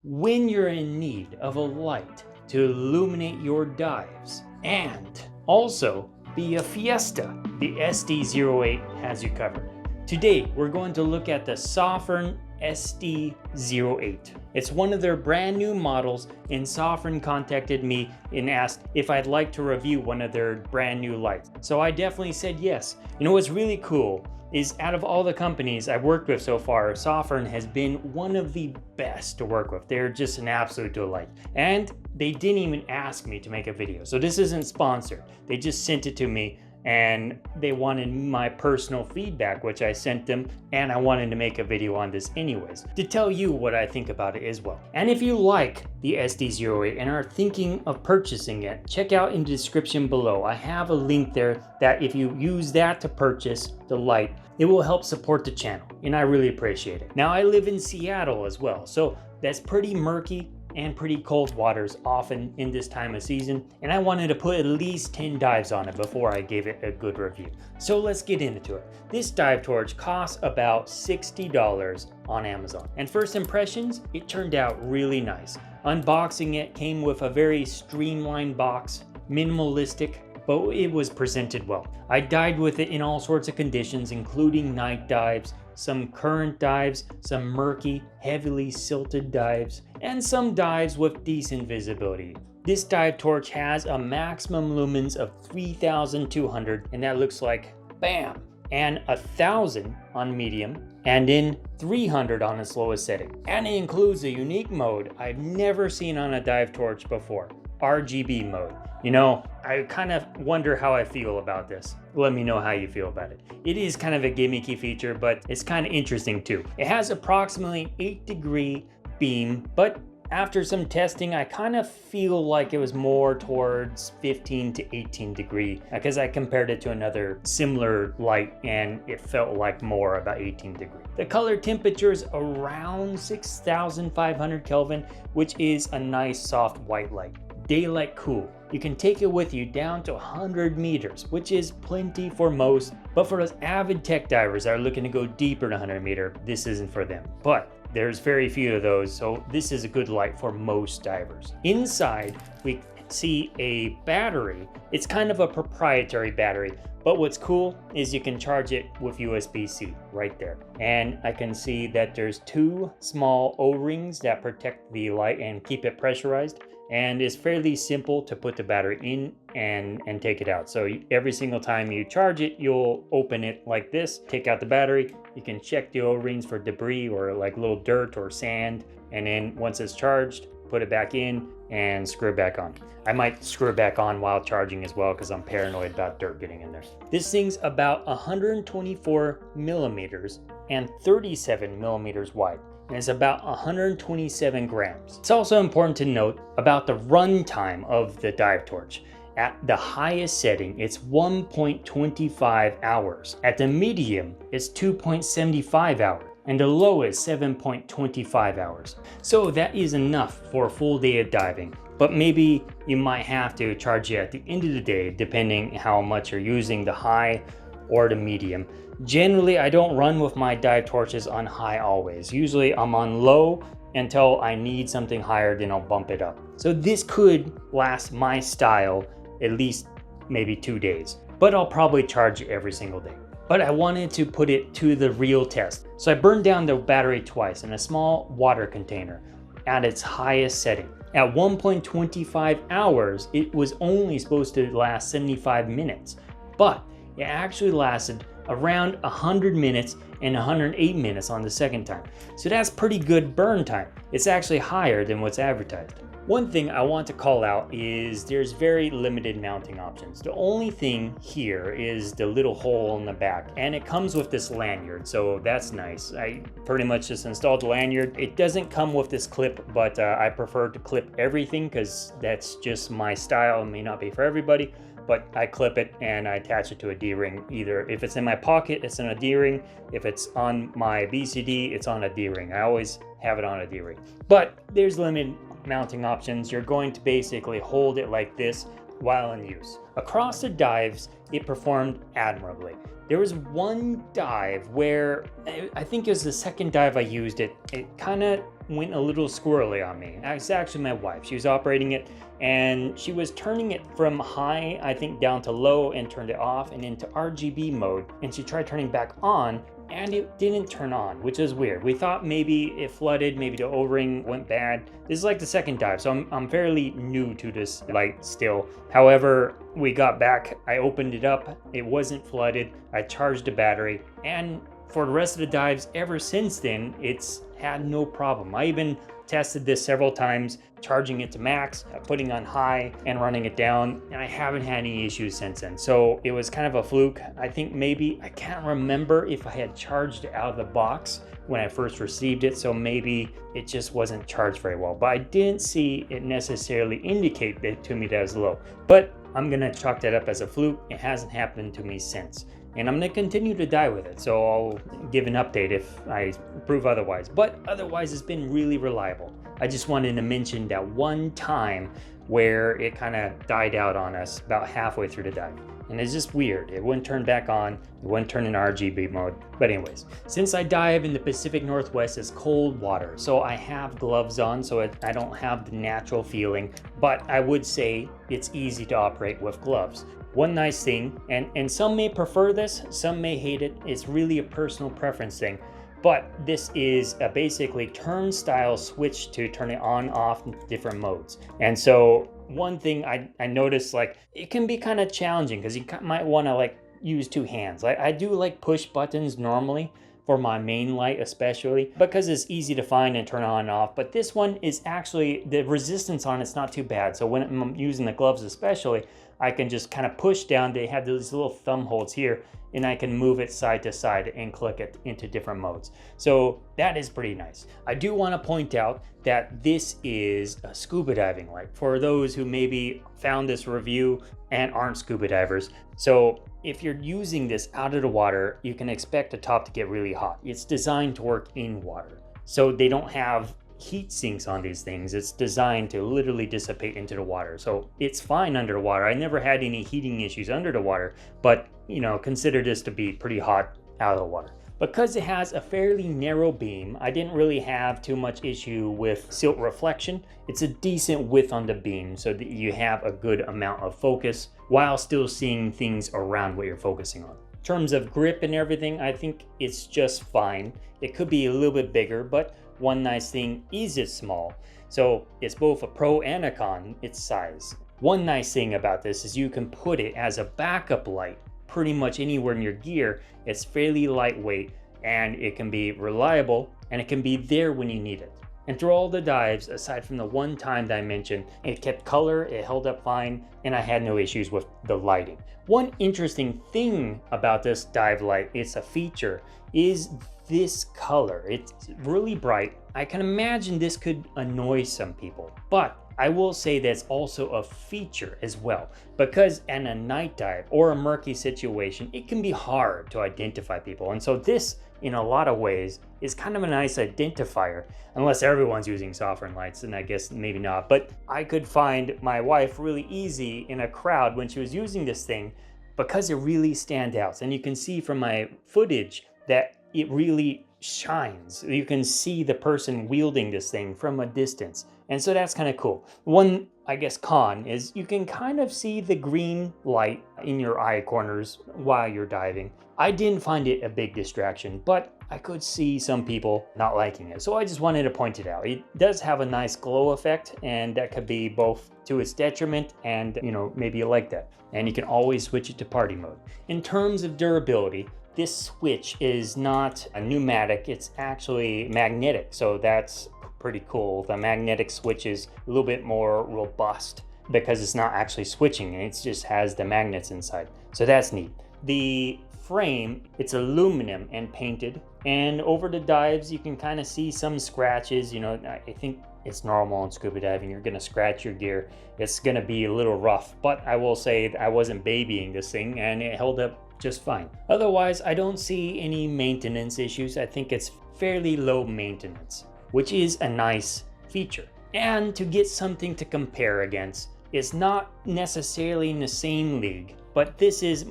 when you're in need of a light to illuminate your dives and also be a fiesta, the SD08 has you covered. Today, we're going to look at the Sofirn SD08. It's one of their brand new models, and Sofirn contacted me and asked if I'd like to review one of their brand new lights. So I definitely said yes. You know what's really cool is out of all the companies I've worked with so far, Sofirn has been one of the best to work with. They're just an absolute delight. And they didn't even ask me to make a video. So this isn't sponsored. They just sent it to me and they wanted my personal feedback, which I sent them, and I wanted to make a video on this anyways, to tell you what I think about it as well. And if you like the SD08 and are thinking of purchasing it, check out in the description below. I have a link there that if you use that to purchase the light, it will help support the channel, and I really appreciate it. Now, I live in Seattle as well, so that's pretty murky and pretty cold waters often in this time of season, and I wanted to put at least 10 dives on it before I gave it a good review. So let's get into it. This dive torch costs about $60 on Amazon, and first impressions, it turned out really nice. Unboxing it came with a very streamlined box, minimalistic, but it was presented well. I dived with it in all sorts of conditions, including night dives, some current dives, some murky, heavily silted dives, and some dives with decent visibility. This dive torch has a maximum lumens of 3,200, and that looks like BAM! And 1,000 on medium, and in 300 on the slowest setting. And it includes a unique mode I've never seen on a dive torch before, RGB mode. You know, I kind of wonder how I feel about this. Let me know how you feel about it. It is kind of a gimmicky feature, but it's kind of interesting too. It has approximately 8-degree beam, but after some testing, I kind of feel like it was more towards 15 to 18 degree because I compared it to another similar light and it felt like more about 18 degree. The color temperature is around 6,500 Kelvin, which is a nice soft white light. Daylight cool. You can take it with you down to 100 meters, which is plenty for most, but for those avid tech divers that are looking to go deeper than 100 meter, this isn't for them. But there's very few of those, so this is a good light for most divers. Inside, we see a battery. It's kind of a proprietary battery, but what's cool is you can charge it with USB-C right there. And I can see that there's 2 small O-rings that protect the light and keep it pressurized. And it's fairly simple to put the battery in and take it out. So every single time you charge it, you'll open it like this, take out the battery. You can check the O-rings for debris or like little dirt or sand. And then once it's charged, put it back in and screw it back on. I might screw it back on while charging as well because I'm paranoid about dirt getting in there. This thing's about 124 millimeters and 37 millimeters wide. And it's about 127 grams. It's also important to note about the runtime of the dive torch. At the highest setting, it's 1.25 hours. At the medium, it's 2.75 hours. And the lowest, 7.25 hours. So that is enough for a full day of diving. But maybe you might have to charge it at the end of the day, depending how much you're using, the high or the medium. Generally, I don't run with my dive torches on high always. Usually I'm on low until I need something higher, then I'll bump it up. So this could last my style at least maybe 2 days, but I'll probably charge it every single day. But I wanted to put it to the real test. So I burned down the battery twice in a small water container at its highest setting. At 1.25 hours, it was only supposed to last 75 minutes, but it actually lasted around 100 minutes and 108 minutes on the second time. So that's pretty good burn time. It's actually higher than what's advertised. One thing I want to call out is there's very limited mounting options. The only thing here is the little hole in the back, and it comes with this lanyard, so that's nice. I pretty much just installed the lanyard. It doesn't come with this clip, but I prefer to clip everything because that's just my style. It may not be for everybody, but I clip it and I attach it to a D-ring. Either if it's in my pocket, it's in a D-ring. If it's on my BCD, it's on a D-ring. I always have it on a D-ring. But there's limited mounting options. You're going to basically hold it like this while in use. Across the dives, it performed admirably. There was one dive where I think it was the second dive I used it. It kind of went a little squirrely on me. It's actually my wife. She was operating it and she was turning it from high, I think, down to low and turned it off and into RGB mode. And she tried turning back on and it didn't turn on, which is weird. We thought maybe it flooded, maybe the O-ring went bad. This is like the second dive, so I'm fairly new to this light still. However, we got back, I opened it up, it wasn't flooded, I charged the battery, and for the rest of the dives ever since then, it's had no problem. I even tested this several times, charging it to max, putting on high and running it down, and I haven't had any issues since then. So it was kind of a fluke. I think maybe, I can't remember if I had charged it out of the box when I first received it, so maybe it just wasn't charged very well, but I didn't see it necessarily indicate that to me that it was low. But I'm gonna chalk that up as a fluke. It hasn't happened to me since. And I'm gonna continue to dive with it, so I'll give an update if I prove otherwise. But otherwise, it's been really reliable. I just wanted to mention that one time where it kind of died out on us about halfway through the dive. And it's just weird. It wouldn't turn back on, it wouldn't turn in RGB mode. But anyways, since I dive in the Pacific Northwest, it's cold water, so I have gloves on, so I don't have the natural feeling, but I would say it's easy to operate with gloves. One nice thing, and some may prefer this, some may hate it, it's really a personal preference thing, but this is a basically turn style switch to turn it on, off in different modes. And so one thing I noticed, like, it can be kind of challenging because you might want to like use two hands. I do like push buttons normally for my main light, especially because it's easy to find and turn on and off. But this one is actually, the resistance on it's not too bad. So when I'm using the gloves especially, I can just kind of push down. They have these little thumb holds here and I can move it side to side and click it into different modes. So that is pretty nice. I do want to point out that this is a scuba diving light for those who maybe found this review and aren't scuba divers. So if you're using this out of the water, you can expect the top to get really hot. It's designed to work in water. So they don't have heat sinks on these things. It's designed to literally dissipate into the water. So it's fine under the water. I never had any heating issues under the water, but you know, consider this to be pretty hot out of the water. Because it has a fairly narrow beam, I didn't really have too much issue with silt reflection. It's a decent width on the beam so that you have a good amount of focus while still seeing things around what you're focusing on. In terms of grip and everything, I think it's just fine. It could be a little bit bigger, but one nice thing is it's small. So it's both a pro and a con, its size. One nice thing about this is you can put it as a backup light pretty much anywhere in your gear. It's fairly lightweight and it can be reliable and it can be there when you need it. And through all the dives, aside from the one time that I mentioned, it kept color, it held up fine, and I had no issues with the lighting. One interesting thing about this dive light, it's a feature, is this color. It's really bright. I can imagine this could annoy some people, but I will say that's also a feature as well, because in a night dive or a murky situation, it can be hard to identify people. And so this, in a lot of ways, is kind of a nice identifier, unless everyone's using Sofirn lights, and I guess maybe not. But I could find my wife really easy in a crowd when she was using this thing because it really stands out. And you can see from my footage that it really shines. You can see the person wielding this thing from a distance. And so that's kind of cool. One, I guess, con is you can kind of see the green light in your eye corners while you're diving. I didn't find it a big distraction, but I could see some people not liking it. So I just wanted to point it out. It does have a nice glow effect, and that could be both to its detriment and, you know, maybe you like that. And you can always switch it to party mode. In terms of durability, this switch is not a pneumatic, it's actually magnetic. So that's pretty cool. The magnetic switch is a little bit more robust because it's not actually switching, it just has the magnets inside. So that's neat. The frame, it's aluminum and painted, and over the dives you can kind of see some scratches. You know, I think it's normal in scuba diving. You're gonna scratch your gear. It's gonna be a little rough, but I will say I wasn't babying this thing and it held up just fine. Otherwise, I don't see any maintenance issues. I think it's fairly low maintenance, which is a nice feature. And to get something to compare against, it's not necessarily in the same league but this is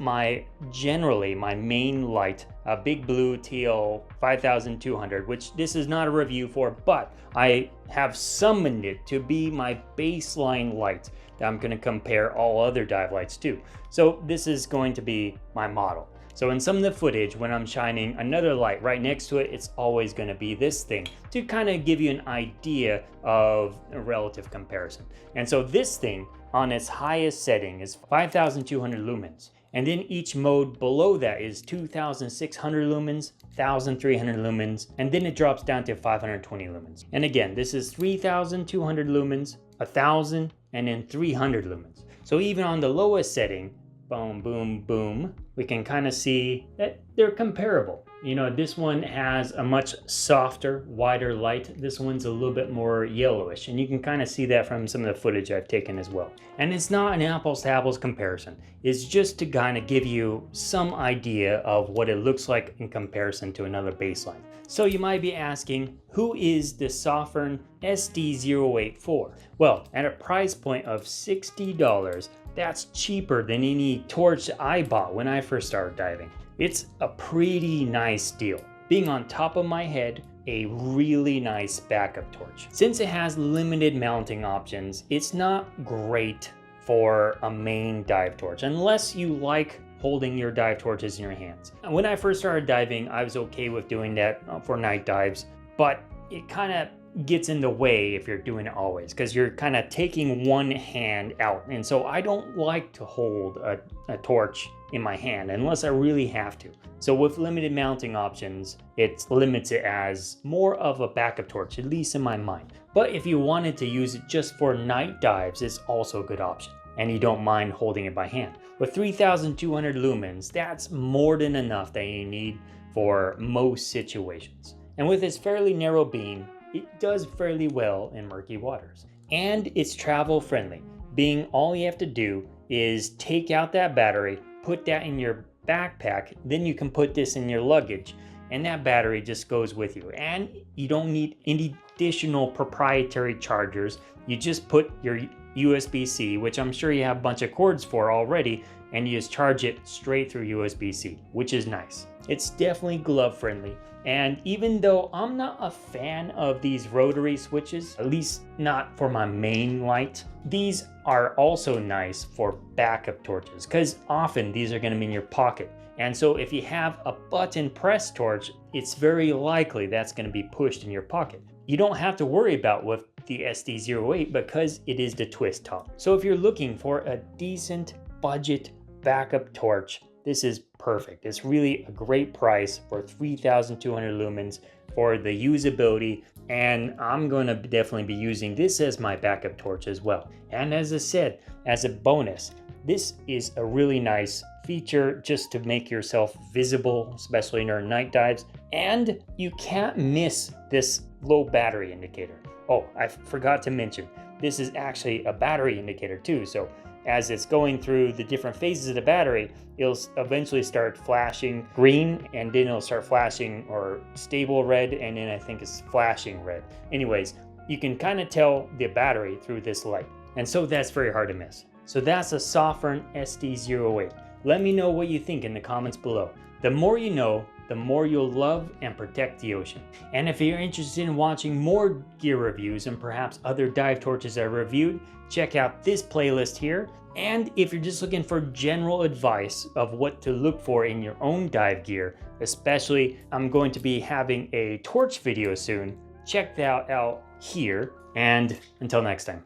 generally my main light, a Big Blue TL 5200, which this is not a review for, but I have summoned it to be my baseline light that I'm going to compare all other dive lights to. So this is going to be my model. So in some of the footage, when I'm shining another light right next to it, it's always going to be this thing to kind of give you an idea of a relative comparison. And so this thing on its highest setting is 5,200 lumens. And then each mode below that is 2,600 lumens, 1,300 lumens, and then it drops down to 520 lumens. And again, this is 3,200 lumens, 1,000, and then 300 lumens. So even on the lowest setting, boom, boom, boom, we can kind of see that they're comparable. You know, this one has a much softer, wider light. This one's a little bit more yellowish, and you can kind of see that from some of the footage I've taken as well. And it's not an apples to apples comparison. It's just to kind of give you some idea of what it looks like in comparison to another baseline. So you might be asking, who is the Sofirn SD08 For? Well, at a price point of $60, that's cheaper than any torch I bought when I first started diving. It's a pretty nice deal. Being on top of my head, a really nice backup torch. Since it has limited mounting options, it's not great for a main dive torch unless you like holding your dive torches in your hands. When I first started diving, I was okay with doing that for night dives, but it kind of gets in the way if you're doing it always, because you're kind of taking one hand out. And so I don't like to hold a torch in my hand unless I really have to. So with limited mounting options, it limits it as more of a backup torch, at least in my mind. But if you wanted to use it just for night dives, it's also a good option, and you don't mind holding it by hand. With 3,200 lumens, that's more than enough that you need for most situations. And with its fairly narrow beam, it does fairly well in murky waters. And it's travel friendly, being all you have to do is take out that battery, put that in your backpack, then you can put this in your luggage, and that battery just goes with you. And you don't need any additional proprietary chargers. You just put your USB-C, which I'm sure you have a bunch of cords for already, and you just charge it straight through USB-C, which is nice. It's definitely glove friendly. And even though I'm not a fan of these rotary switches, at least not for my main light, these are also nice for backup torches, because often these are going to be in your pocket. And so if you have a button press torch, it's very likely that's going to be pushed in your pocket. You don't have to worry about with the SD08 because it is the twist top. So if you're looking for a decent budget backup torch, this is perfect. It's really a great price for 3,200 lumens for the usability, and I'm going to definitely be using this as my backup torch as well. And as I said, as a bonus, this is a really nice feature just to make yourself visible, especially during night dives. And you can't miss this low battery indicator. Oh, I forgot to mention, this is actually a battery indicator too. So as it's going through the different phases of the battery, it'll eventually start flashing green, and then it'll start flashing or stable red, and then I think it's flashing red. Anyways, you can kind of tell the battery through this light, and so that's very hard to miss. So that's a Sofirn SD08. Let me know what you think in the comments below. The more you know, the more you'll love and protect the ocean. And if you're interested in watching more gear reviews and perhaps other dive torches I reviewed, check out this playlist here. And if you're just looking for general advice of what to look for in your own dive gear, especially I'm going to be having a torch video soon, check that out here. And until next time.